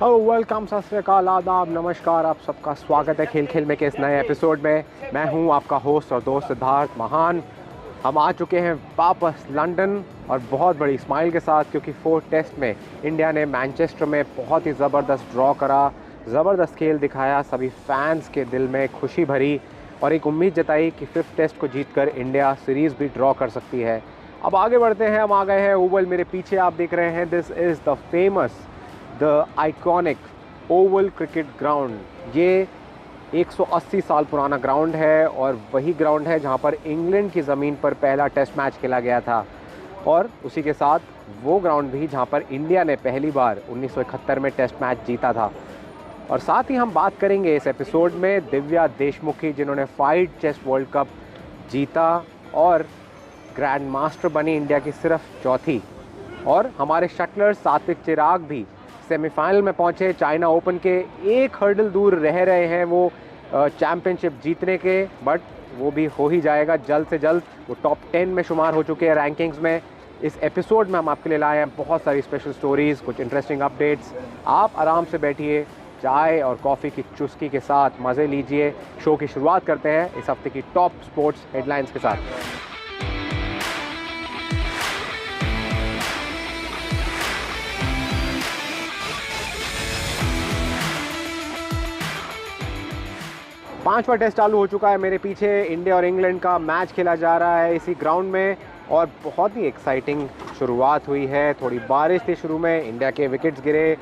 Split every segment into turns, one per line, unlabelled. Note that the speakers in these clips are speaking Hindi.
हेलो वेलकम, सत श्री अकाल, आदाब, नमस्कार। आप सबका स्वागत है खेल खेल में के इस नए एपिसोड में। मैं हूं आपका होस्ट और दोस्त सिद्धार्थ महान। हम आ चुके हैं वापस लंदन और बहुत बड़ी स्माइल के साथ, क्योंकि 4th टेस्ट में इंडिया ने मैनचेस्टर में बहुत ही ज़बरदस्त ड्रॉ करा, ज़बरदस्त खेल दिखाया, सभी फैंस के दिल में खुशी भरी और एक उम्मीद जताई कि 5th टेस्ट को जीतकर इंडिया सीरीज़ भी ड्रॉ कर सकती है। अब आगे बढ़ते हैं। हम आ गए हैं ओवल। मेरे पीछे आप देख रहे हैं, this is the famous, the iconic Oval cricket ground. ये 180 साल पुराना ग्राउंड है और वही ग्राउंड है जहां पर इंग्लैंड की ज़मीन पर पहला टेस्ट मैच खेला गया था, और उसी के साथ वो ग्राउंड भी जहां पर इंडिया ने पहली बार 1971 में टेस्ट मैच जीता था। और साथ ही हम बात करेंगे इस एपिसोड में दिव्या देशमुख की, जिन्होंने 5 चेस वर्ल्ड कप जीता और ग्रैंड मास्टर बनी, इंडिया की सिर्फ चौथी। और हमारे शटलर सात्विक चिराग भी सेमीफाइनल में पहुंचे, चाइना ओपन के एक हर्डल दूर रह रहे हैं वो चैम्पियनशिप जीतने के, बट वो भी हो ही जाएगा जल्द से जल्द। वो टॉप 10 में शुमार हो चुके हैं रैंकिंग्स में। इस एपिसोड में हम आपके लिए लाए हैं बहुत सारी स्पेशल स्टोरीज़, कुछ इंटरेस्टिंग अपडेट्स। आप आराम से बैठिए, चाय और कॉफ़ी की चुस्की के साथ मज़े लीजिए। शो की शुरुआत करते हैं इस हफ्ते की टॉप स्पोर्ट्स हेडलाइंस के साथ। पांचवा टेस्ट चालू हो चुका है मेरे पीछे। इंडिया और इंग्लैंड का मैच खेला जा रहा है इसी ग्राउंड में और बहुत ही एक्साइटिंग शुरुआत हुई है। थोड़ी बारिश थी शुरू में, इंडिया के विकेट्स गिरे।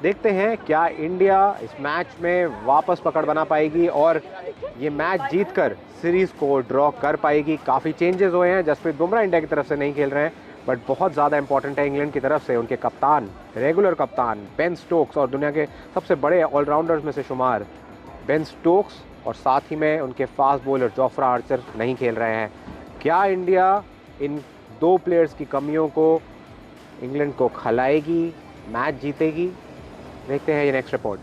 देखते हैं क्या इंडिया इस मैच में वापस पकड़ बना पाएगी और ये मैच जीतकर सीरीज़ को ड्रॉ कर पाएगी। काफ़ी चेंजेस हुए हैं। जसप्रीत बुमराह इंडिया की तरफ से नहीं खेल रहे हैं, बट बहुत ज़्यादा इंपॉर्टेंट है इंग्लैंड की तरफ से उनके कप्तान, रेगुलर कप्तान बेन स्टोक्स, और दुनिया के सबसे बड़े ऑलराउंडर्स में से शुमार बेन स्टोक्स, और साथ ही में उनके फास्ट बॉलर जोफ्रा आर्चर नहीं खेल रहे हैं। क्या इंडिया इन 2 प्लेयर्स की कमियों को इंग्लैंड को खिलाएगी, मैच जीतेगी? देखते हैं ये नेक्स्ट रिपोर्ट।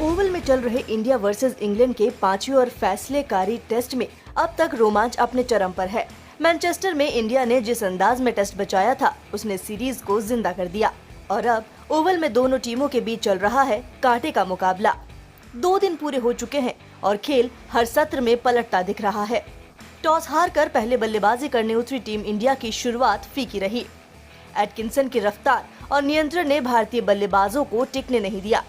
ओवल में चल रहे इंडिया वर्सेस इंग्लैंड के 5वें और फैसलेकारी टेस्ट में अब तक रोमांच अपने चरम पर है। मैनचेस्टर में इंडिया ने जिस अंदाज में टेस्ट बचाया था, उसने सीरीज को जिंदा कर दिया और अब ओवल में दोनों टीमों के बीच चल रहा है कांटे का मुकाबला। 2 दिन पूरे हो चुके हैं और खेल हर सत्र में पलटता दिख रहा है। टॉस हारकर पहले बल्लेबाजी करने उतरी टीम इंडिया की शुरुआत फीकी रही। एटकिंसन की रफ्तार और नियंत्रण ने भारतीय बल्लेबाजों को टिकने नहीं दिया।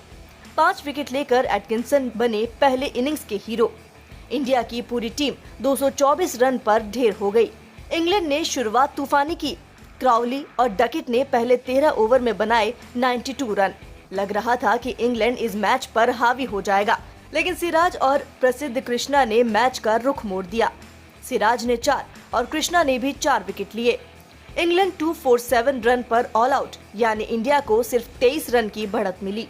5 विकेट लेकर एटकिंसन बने पहले इनिंग्स के हीरो। इंडिया की पूरी टीम 224 रन पर ढेर हो गई। इंग्लैंड ने शुरुआत तूफानी की। क्राउली और डकिट ने पहले 13 ओवर में बनाए 92 रन। लग रहा था कि इंग्लैंड इस मैच पर हावी हो जाएगा, लेकिन सिराज और प्रसिद्ध कृष्णा ने मैच का रुख मोड़ दिया। सिराज ने 4 और कृष्णा ने भी 4 विकेट लिए। इंग्लैंड 247 रन पर ऑल आउट, यानी इंडिया को सिर्फ 23 रन की बढ़त मिली।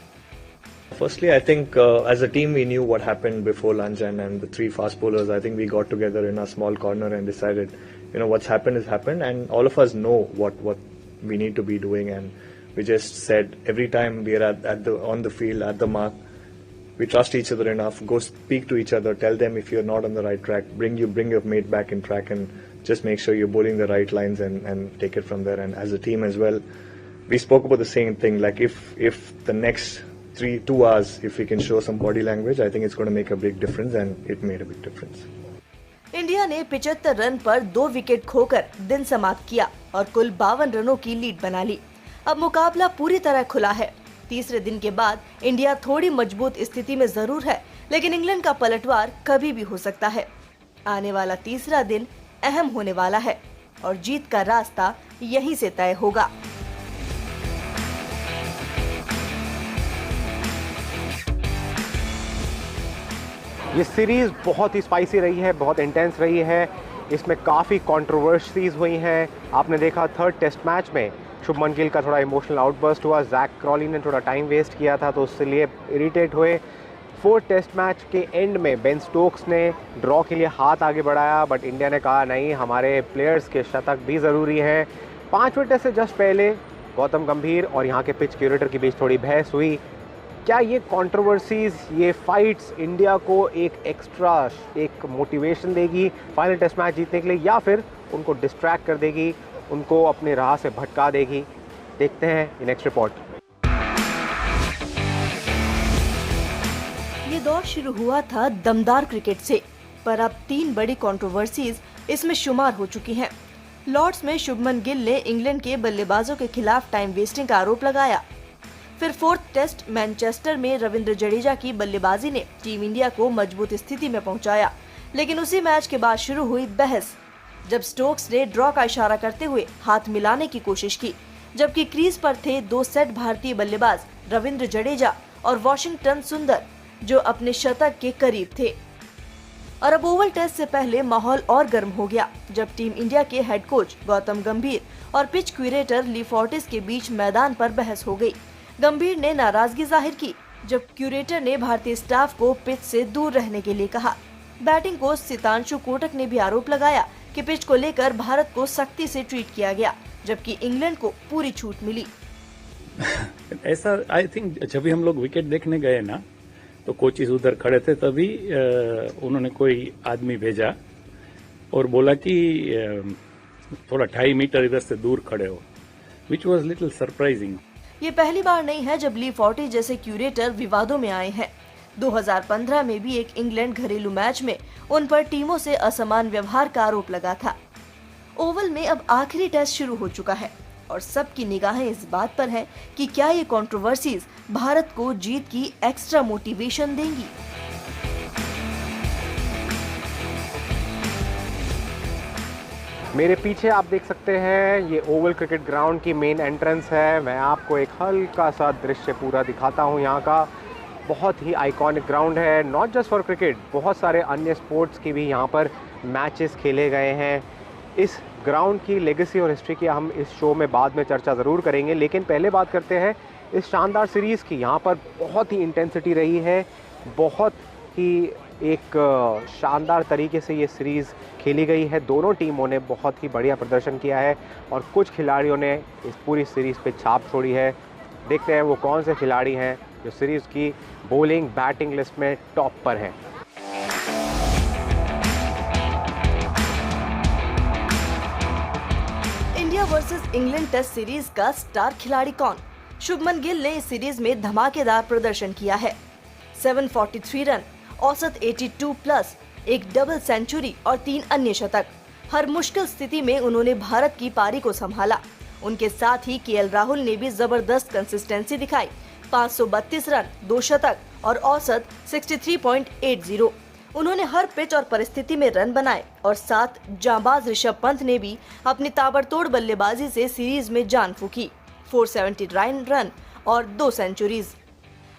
Firstly, I think as a team we knew what happened before lunch, and the 3 fast bowlers, I think we got together in a small corner and decided, what's happened has happened, and all of us know what we need to be doing, and we just said every time we are on the field at the mark, we trust each other enough. Go speak to each other, tell them if you're not on the right track, bring your mate back in track, and just make sure you're bowling the right lines and take it from there. And as a team as well, we spoke about the same thing. Like if the next 2 hours, if we can show some body language, I think it's going to make a big difference, and it made a big difference.
India ने 75 रन पर 2 विकेट खोकर दिन समाप्त किया और कुल 52 रनों की लीड बना ली। अब मुकाबला पूरी तरह खुला है। तीसरे दिन के बाद इंडिया थोड़ी मजबूत स्थिति में जरूर है, लेकिन इंग्लैंड का पलटवार कभी भी हो सकता है। आने वाला तीसरा दिन अहम होने वाला है और जीत का रास्ता यहीं से तय होगा।
ये सीरीज़ बहुत ही स्पाइसी रही है, बहुत इंटेंस रही है। इसमें काफ़ी कंट्रोवर्सीज हुई हैं। आपने देखा 3rd टेस्ट मैच में शुभमन गिल का थोड़ा इमोशनल आउटबर्स्ट हुआ, जैक क्रॉली ने थोड़ा टाइम वेस्ट किया था तो उससे लिए इरिटेट हुए। 4th टेस्ट मैच के एंड में बेन स्टोक्स ने ड्रॉ के लिए हाथ आगे बढ़ाया, बट इंडिया ने कहा नहीं, हमारे प्लेयर्स के शतक भी ज़रूरी हैं। 5वें टेस्ट से जस्ट पहले गौतम गंभीर और यहाँ के पिच क्यूरेटर के बीच थोड़ी बहस हुई। क्या ये कंट्रोवर्सीज, ये फाइट्स इंडिया को एक एक्स्ट्रा एक मोटिवेशन देगी फाइनल टेस्ट मैच जीतने के लिए, या फिर उनको डिस्ट्रैक्ट कर देगी, उनको अपने राह से भटका देगी? देखते हैं ये नेक्स्ट रिपोर्ट।
ये दौर शुरू हुआ था दमदार क्रिकेट से, पर अब 3 बड़ी कंट्रोवर्सीज इसमें शुमार हो चुकी हैं। लॉर्ड्स में शुभमन गिल ने इंग्लैंड के बल्लेबाजों के खिलाफ टाइम वेस्टिंग का आरोप लगाया। फिर 4th टेस्ट मैनचेस्टर में रविंद्र जडेजा की बल्लेबाजी ने टीम इंडिया को मजबूत स्थिति में पहुंचाया, लेकिन उसी मैच के बाद शुरू हुई बहस, जब स्टोक्स ने ड्रॉ का इशारा करते हुए हाथ मिलाने की कोशिश की, जबकि क्रीज पर थे 2 सेट भारतीय बल्लेबाज रविंद्र जडेजा और वॉशिंगटन सुंदर, जो अपने शतक के करीब थे। और अब ओवल टेस्ट से पहले माहौल और गर्म हो गया, जब टीम इंडिया के हेड कोच गौतम गंभीर और पिच क्यूरेटर ली फोर्टिस के बीच मैदान पर बहस हो गई। गंभीर ने नाराजगी जाहिर की, जब क्यूरेटर ने भारतीय स्टाफ को पिच से दूर रहने के लिए कहा। बैटिंग कोच सितांशु कोटक ने भी आरोप लगाया कि पिच को लेकर भारत को सख्ती से ट्रीट किया गया, जबकि इंग्लैंड को पूरी छूट मिली।
ऐसा आई थिंक जब भी हम लोग विकेट देखने गए ना, तो कोचिज उधर खड़े थे, तभी उन्होंने कोई आदमी भेजा और बोला कि थोड़ा 2.5 मीटर इधर से दूर खड़े हो, विच वॉज लिटिल सरप्राइजिंग।
ये पहली बार नहीं है जब ली फोर्टिस जैसे क्यूरेटर विवादों में आए हैं। 2015 में भी एक इंग्लैंड घरेलू मैच में उन पर टीमों से असमान व्यवहार का आरोप लगा था। ओवल में अब आखिरी टेस्ट शुरू हो चुका है और सबकी निगाहें इस बात पर हैं कि क्या ये कंट्रोवर्सीज भारत को जीत की एक्स्ट्रा मोटिवेशन देंगी।
मेरे पीछे आप देख सकते हैं ये ओवल क्रिकेट ग्राउंड की मेन एंट्रेंस है। मैं आपको एक हल्का सा दृश्य पूरा दिखाता हूँ यहाँ का। बहुत ही आइकॉनिक ग्राउंड है, नॉट जस्ट फॉर क्रिकेट, बहुत सारे अन्य स्पोर्ट्स की भी यहाँ पर मैचेस खेले गए हैं। इस ग्राउंड की लेगेसी और हिस्ट्री की हम इस शो में बाद में चर्चा ज़रूर करेंगे, लेकिन पहले बात करते हैं इस शानदार सीरीज़ की। यहाँ पर बहुत ही इंटेंसिटी रही है, बहुत ही एक शानदार तरीके से ये सीरीज़ खेली गई है। दोनों टीमों ने बहुत ही बढ़िया प्रदर्शन किया है और कुछ खिलाड़ियों ने इस पूरी सीरीज़ पे छाप छोड़ी है। देखते हैं वो कौन से खिलाड़ी हैं जो सीरीज़ की बॉलिंग बैटिंग लिस्ट में टॉप पर हैं।
India versus England test series का स्टार खिलाड़ी कौन? शुभमन गिल ने इस सीरीज में धमाकेदार प्रदर्शन किया है। 743 रन, औसत 82 प्लस, एक डबल सेंचुरी और 3 अन्य शतक। हर मुश्किल स्थिति में उन्होंने भारत की पारी को संभाला। उनके साथ ही केएल राहुल ने भी जबरदस्त कंसिस्टेंसी दिखाई। 532 रन, 2 शतक और औसत 63.80। उन्होंने हर पिच और परिस्थिति में रन बनाए और साथ जांबाज ऋषभ पंत ने भी अपनी ताबड़तोड़ बल्लेबाजी से सीरीज में जान फूंकी। 479 रन और 2 सेंचुरीज।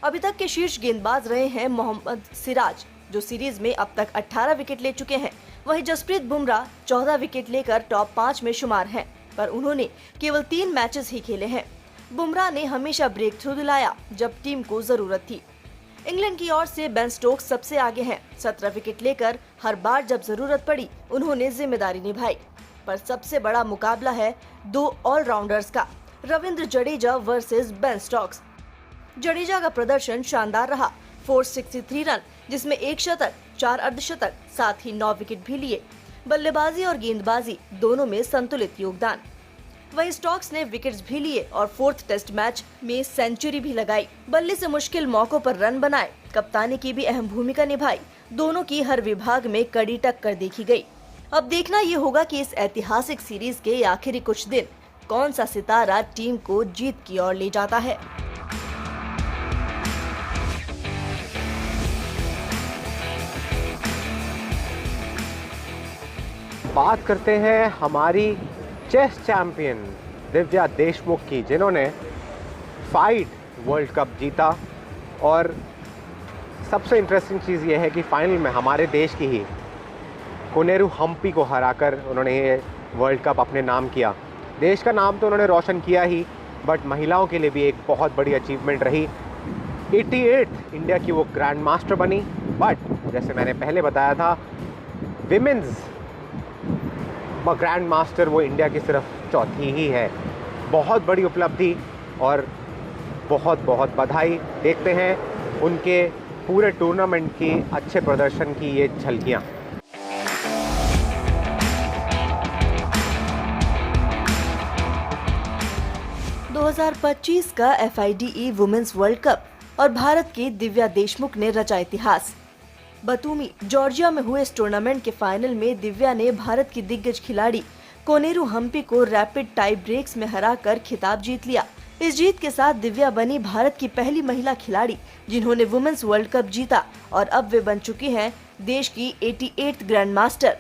अभी तक के शीर्ष गेंदबाज रहे हैं मोहम्मद सिराज, जो सीरीज में अब तक 18 विकेट ले चुके हैं। वहीं जसप्रीत बुमराह 14 विकेट लेकर टॉप 5 में शुमार हैं, पर उन्होंने केवल 3 मैचेस ही खेले हैं। बुमराह ने हमेशा ब्रेक थ्रू दिलाया जब टीम को जरूरत थी। इंग्लैंड की ओर से बेन स्टोक्स सबसे आगे हैं। 17 विकेट लेकर हर बार जब जरूरत पड़ी उन्होंने जिम्मेदारी निभाई। पर सबसे बड़ा मुकाबला है 2 ऑलराउंडर्स का, Ravindra Jadeja versus Ben Stokes. Jadeja का प्रदर्शन शानदार रहा। 463 रन, जिसमें 1 शतक, 4 अर्धशतक, साथ ही 9 विकेट भी लिए। बल्लेबाजी और गेंदबाजी दोनों में संतुलित योगदान। वहीं स्टोक्स ने विकेट्स भी लिए और 4th टेस्ट मैच में सेंचुरी भी लगाई। बल्ले से मुश्किल मौकों पर रन बनाए, कप्तानी की भी अहम भूमिका निभाई। दोनों की हर विभाग में कड़ी टक्कर देखी गई। अब देखना ये होगा कि इस ऐतिहासिक सीरीज के आखिरी कुछ दिन कौन सा सितारा टीम को जीत की ओर ले जाता है।
बात करते हैं हमारी चेस चैंपियन दिव्या देशमुख की, जिन्होंने फाइड वर्ल्ड कप जीता। और सबसे इंटरेस्टिंग चीज़ ये है कि फाइनल में हमारे देश की ही कोनेरू हम्पी को हराकर उन्होंने ये वर्ल्ड कप अपने नाम किया। देश का नाम तो उन्होंने रोशन किया ही, बट महिलाओं के लिए भी एक बहुत बड़ी अचीवमेंट रही। 88 इंडिया की वो ग्रैंड मास्टर बनी। बट जैसे मैंने पहले बताया था, विमेंस ग्रैंड मास्टर वो इंडिया की सिर्फ 4थी ही है। बहुत बड़ी उपलब्धि और बहुत बहुत बधाई। देखते हैं उनके पूरे टूर्नामेंट की अच्छे प्रदर्शन की ये झलकियाँ।
दो 2025 का FIDE वुमेन्स वर्ल्ड कप और भारत की दिव्या देशमुख ने रचा इतिहास। बतूमी, जॉर्जिया में हुए इस टूर्नामेंट के फाइनल में दिव्या ने भारत की दिग्गज खिलाड़ी कोनेरू हम्पी को रैपिड टाई ब्रेक्स में हराकर खिताब जीत लिया। इस जीत के साथ दिव्या बनी भारत की पहली महिला खिलाड़ी जिन्होंने वुमेन्स वर्ल्ड कप जीता और अब वे बन चुकी हैं देश की 88th ग्रैंड मास्टर,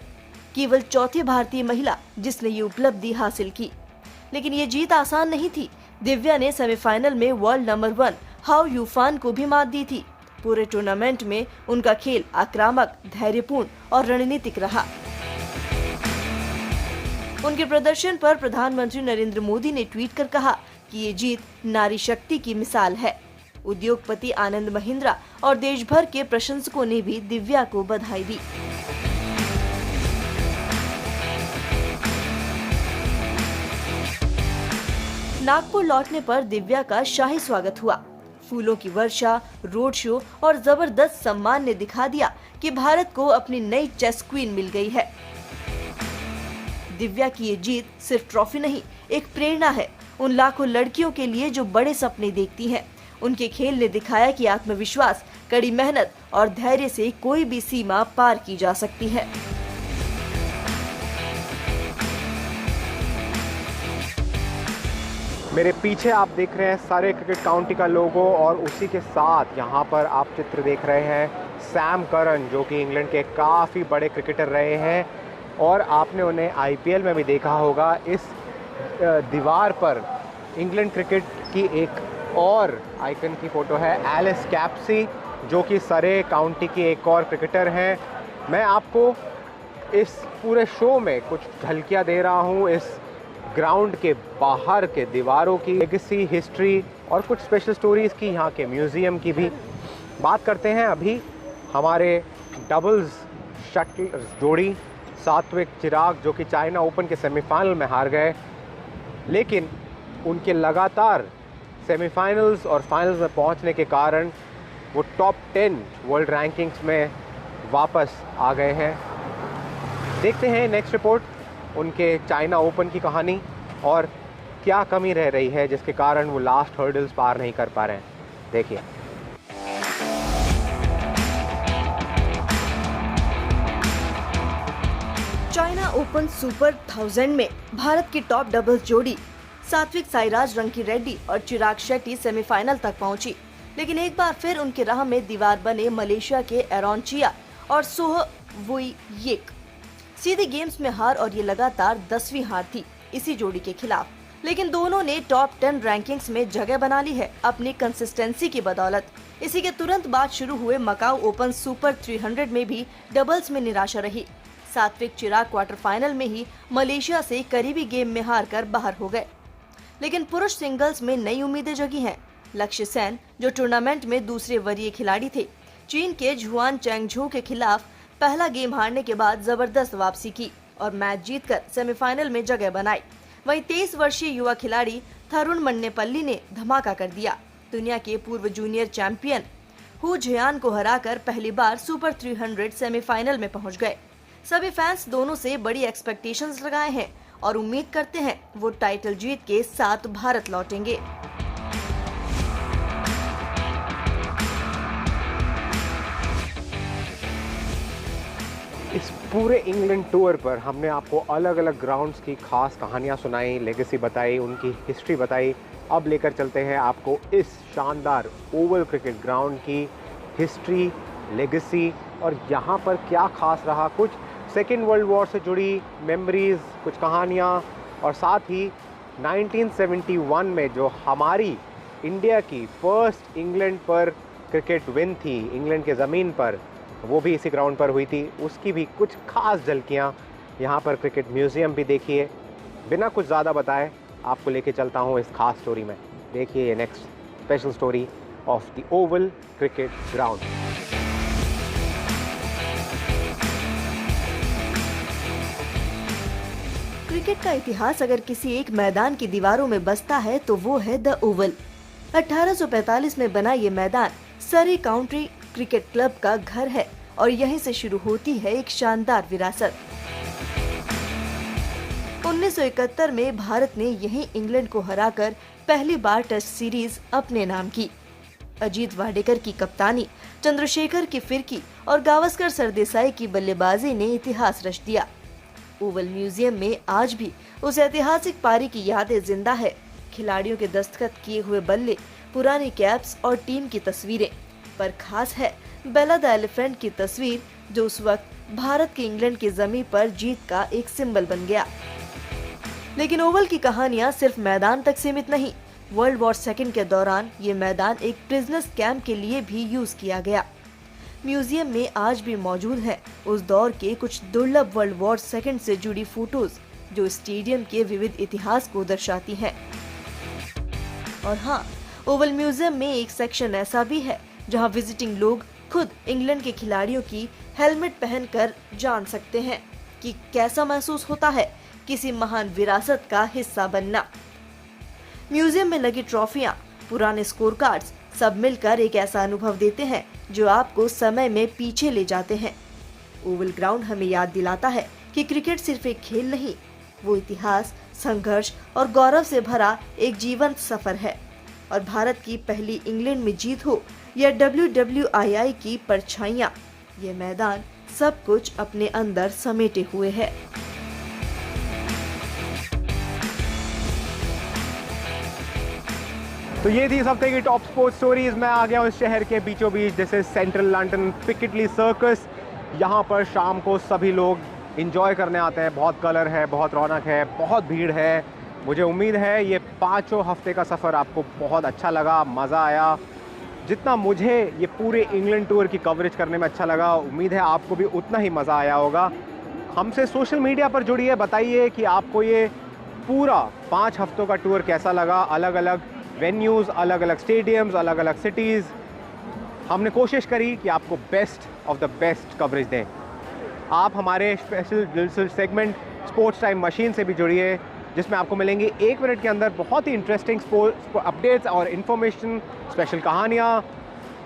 केवल चौथी भारतीय महिला जिसने ये उपलब्धि हासिल की। लेकिन ये जीत आसान नहीं थी। दिव्या ने सेमीफाइनल में वर्ल्ड नंबर 1 हाओ यूफान को भी मात दी थी। पूरे टूर्नामेंट में उनका खेल आक्रामक, धैर्यपूर्ण और रणनीतिक रहा। उनके प्रदर्शन पर प्रधानमंत्री नरेंद्र मोदी ने ट्वीट कर कहा कि ये जीत नारी शक्ति की मिसाल है। उद्योगपति आनंद महिंद्रा और देश भर के प्रशंसकों ने भी दिव्या को बधाई दी। नागपुर लौटने पर दिव्या का शाही स्वागत हुआ। फूलों की वर्षा, रोड शो और जबरदस्त सम्मान ने दिखा दिया कि भारत को अपनी नई चेस क्वीन मिल गई है। दिव्या की ये जीत सिर्फ ट्रॉफी नहीं, एक प्रेरणा है उन लाखों लड़कियों के लिए जो बड़े सपने देखती हैं। उनके खेल ने दिखाया कि आत्मविश्वास, कड़ी मेहनत और धैर्य से कोई भी सीमा पार की जा सकती है।
मेरे पीछे आप देख रहे हैं सारे क्रिकेट काउंटी का लोगो और उसी के साथ यहाँ पर आप चित्र देख रहे हैं सैम करन, जो कि इंग्लैंड के काफ़ी बड़े क्रिकेटर रहे हैं और आपने उन्हें IPL में भी देखा होगा। इस दीवार पर इंग्लैंड क्रिकेट की एक और आइकन की फ़ोटो है, एलिस कैप्सी, जो कि सरे काउंटी की एक और क्रिकेटर हैं। मैं आपको इस पूरे शो में कुछ झलकियाँ दे रहा हूँ इस ग्राउंड के बाहर के दीवारों की, लेगेसी, हिस्ट्री और कुछ स्पेशल स्टोरीज़ की, यहाँ के म्यूज़ियम की भी बात करते हैं। अभी हमारे डबल्स शटल जोड़ी सात्विक चिराग, जो कि चाइना ओपन के सेमीफाइनल में हार गए, लेकिन उनके लगातार सेमीफाइनल्स और फाइनल्स में पहुंचने के कारण वो टॉप 10 वर्ल्ड रैंकिंग्स में वापस आ गए हैं। देखते हैं नेक्स्ट रिपोर्ट, उनके चाइना ओपन की कहानी और क्या कमी रह रही है जिसके कारण वो लास्ट हर्डल्स पार नहीं कर पा रहे हैं। देखिए।
चाइना ओपन सुपर 1000 में भारत की टॉप डबल्स जोड़ी सात्विक साईराज रंकीरेड्डी और चिराग शेट्टी सेमीफाइनल तक पहुंची, लेकिन एक बार फिर उनके राह में दीवार बने मलेशिया के एरॉन चिया और सोह वुई येक। सीधे गेम्स में हार और ये लगातार 10वीं हार थी इसी जोड़ी के खिलाफ, लेकिन दोनों ने टॉप 10 रैंकिंग्स में जगह बना ली है अपनी कंसिस्टेंसी की बदौलत। इसी के तुरंत बाद शुरू हुए मकाऊ ओपन सुपर 300 में भी डबल्स में निराशा रही। सात्विक चिराग क्वार्टर फाइनल में ही मलेशिया से करीबी गेम में हारकर बाहर हो गए, लेकिन पुरुष सिंगल्स में नई उम्मीदें जगी हैं। लक्ष्य सेन, जो टूर्नामेंट में दूसरे वरीय खिलाड़ी थे, चीन के झुआन चैंगझू के खिलाफ पहला गेम हारने के बाद जबरदस्त वापसी की और मैच जीतकर सेमीफाइनल में जगह बनाई। वहीं 23 वर्षीय युवा खिलाड़ी थरुण मन्नेपल्ली ने धमाका कर दिया। दुनिया के पूर्व जूनियर चैंपियन हु जियान को हराकर पहली बार सुपर 300 सेमीफाइनल में पहुंच गए। सभी फैंस दोनों से बड़ी एक्सपेक्टेशंस लगाए हैं और उम्मीद करते हैं वो टाइटल जीत के साथ भारत लौटेंगे।
इस पूरे इंग्लैंड टूर पर हमने आपको अलग अलग ग्राउंड्स की खास कहानियां सुनाई, लेगेसी बताई, उनकी हिस्ट्री बताई। अब लेकर चलते हैं आपको इस शानदार ओवल क्रिकेट ग्राउंड की हिस्ट्री, लेगेसी और यहाँ पर क्या खास रहा, कुछ सेकेंड वर्ल्ड वॉर से जुड़ी मेमोरीज़, कुछ कहानियाँ और साथ ही 1971 में जो हमारी इंडिया की फर्स्ट इंग्लैंड पर क्रिकेट विन थी, इंग्लैंड के ज़मीन पर, वो भी इसी ग्राउंड पर हुई थी, उसकी भी कुछ खास झलकियाँ यहाँ पर क्रिकेट म्यूज़ियम भी देखिए। बिना कुछ ज़्यादा बताए आपको लेके चलता हूँ इस खास स्टोरी में। देखिए ये next special story of the Oval cricket ground.
Cricket का इतिहास अगर किसी एक मैदान की दीवारों में बसता है तो वो है द ओवल। 1845 में बना ये मैदान सरी काउंटी क्रिकेट क्लब का घर है और यहीं से शुरू होती है एक शानदार विरासत। 1971 में भारत ने यहीं इंग्लैंड को हराकर पहली बार टेस्ट सीरीज अपने नाम की। अजीत वाडेकर की कप्तानी, चंद्रशेखर की फिरकी और गावस्कर सरदेसाई की बल्लेबाजी ने इतिहास रच दिया। ओवल म्यूजियम में आज भी उस ऐतिहासिक पारी की यादें जिंदा है। खिलाड़ियों के दस्तखत किए हुए बल्ले, पुरानी कैप्स और टीम की तस्वीरें, पर खास है बेला द एलिफेंट की तस्वीर, जो उस वक्त भारत की इंग्लैंड की जमीन पर जीत का एक सिंबल बन गया। लेकिन ओवल की कहानियां सिर्फ मैदान तक सीमित नहीं। वर्ल्ड वॉर सेकंड के दौरान ये मैदान एक प्रिजनर्स कैंप के लिए भी यूज किया गया। म्यूजियम में आज भी मौजूद है उस दौर के कुछ दुर्लभ वर्ल्ड वॉर सेकंड से जुड़ी फोटोज, जो स्टेडियम के विविध इतिहास को दर्शाती हैं। और हाँ, ओवल म्यूजियम में एक सेक्शन ऐसा भी है जहां विजिटिंग लोग खुद इंग्लैंड के खिलाड़ियों की हेलमेट पहनकर जान सकते हैं कि कैसा महसूस होता है किसी महान विरासत का हिस्सा बनना। म्यूजियम में लगी ट्रॉफियां, पुराने स्कोर कार्ड्स सब मिलकर एक ऐसा अनुभव देते हैं जो आपको समय में पीछे ले जाते हैं। ओवल ग्राउंड हमें याद दिलाता है कि क्रिकेट सिर्फ एक खेल नहीं, वो इतिहास, संघर्ष और गौरव से भरा एक जीवंत सफर है। और भारत की पहली इंग्लैंड में जीत हो या WWII की परछाइयां, ये मैदान सब कुछ अपने अंदर समेटे हुए है।
तो ये थी इस हफ्ते की टॉप स्पोर्ट्स स्टोरीज। मैं आ गया हूँ इस शहर के बीचों बीच, जैसे सेंट्रल लंदन, पिकेटली सर्कस। यहाँ पर शाम को सभी लोग इंजॉय करने आते हैं। बहुत कलर है, बहुत रौनक है, बहुत भीड़ है। मुझे उम्मीद है ये 5 हफ्ते का सफ़र आपको बहुत अच्छा लगा, मज़ा आया। जितना मुझे ये पूरे इंग्लैंड टूर की कवरेज करने में अच्छा लगा, उम्मीद है आपको भी उतना ही मज़ा आया होगा। हमसे सोशल मीडिया पर जुड़िए, बताइए कि आपको ये पूरा 5 हफ्तों का टूर कैसा लगा। अलग अलग वेन्यूज़, अलग अलग स्टेडियम्स, अलग अलग सिटीज़। हमने कोशिश करी कि आपको best of the best coverage दें। आप हमारे स्पेशल दिलचस्प सेगमेंट स्पोर्ट्स टाइम मशीन से भी जुड़िए, जिसमें आपको मिलेंगे 1 मिनट के अंदर बहुत ही इंटरेस्टिंग स्पोर्ट्स अपडेट्स और इन्फॉर्मेशन, स्पेशल कहानियाँ।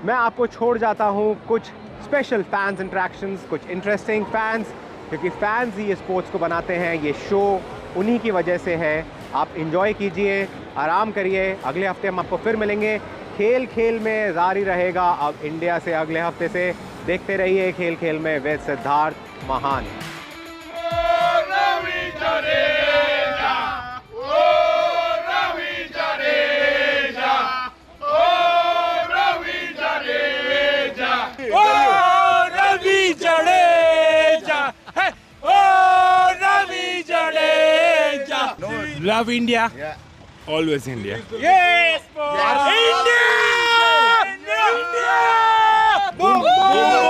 मैं आपको छोड़ जाता हूँ कुछ स्पेशल फैंस इंटरेक्शंस, कुछ इंटरेस्टिंग फैंस, क्योंकि फैंस ही ये स्पोर्ट्स को बनाते हैं। ये शो उन्हीं की वजह से है। आप इंजॉय कीजिए, आराम करिए। अगले हफ्ते हम आपको फिर मिलेंगे। खेल खेल में जारी रहेगा अब इंडिया से अगले हफ्ते से। देखते रहिए खेल खेल में विद सिद्धार्थ महान।
Love India. Yeah. Always India.
Yes, boy. Yes. India! India! Boom! Boom!